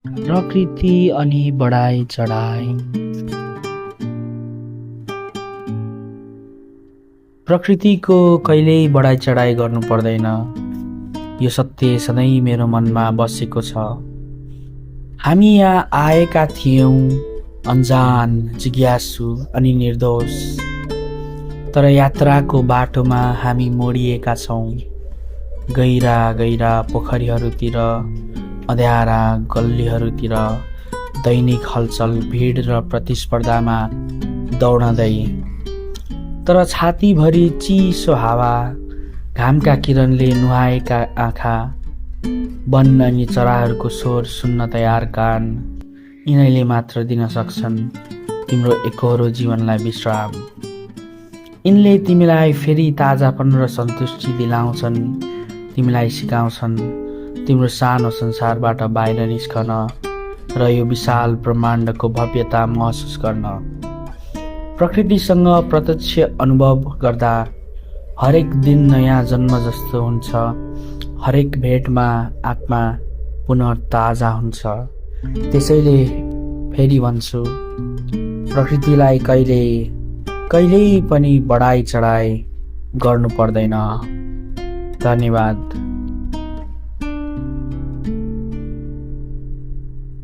प्रकृति अनि बढाइ चढाइ। प्रकृतिको कहिल्यै बढाइ चढाइ गर्नु पर्दैन, यो सत्य सधैँ मेरो मनमा बसेको छ। हामी यहाँ आएका थियौँ अन्जान, जिज्ञासु अनि निर्दोष, तर यात्राको बाटोमा हामी मोडिएका छौँ। गहिरा गहिरा पोखरीहरूतिर, अँध्यारा गल्लीहरूतिर, दैनिक हलचल, भिड र प्रतिस्पर्धामा दौडँदै। तर छातीभरि चिसो हावा, घामका किरणले नुहाएका आँखा, वन अनि चराहरूको स्वर सुन्न तयार कान, यिनैले मात्र दिन सक्छन् तिम्रो एकहोरो जीवनलाई विश्राम। यिनले तिमीलाई फेरि ताजापन र सन्तुष्टि दिलाउँछन्, तिमीलाई सिकाउँछन् तिम्रो सानो संसारबाट बाहिर निस्कन र यो विशाल ब्रह्माण्डको भव्यता महसुस गर्न। प्रकृतिसँग प्रत्यक्ष अनुभव गर्दा हरेक दिन नयाँ जन्म जस्तो हुन्छ। हरेक भेटमा आत्मा पुनः ताजा हुन्छ। त्यसैले फेरि भन्छु, प्रकृतिलाई कहिल्यै पनि बढाइ चढाइ गर्नु पर्दैन। धन्यवाद।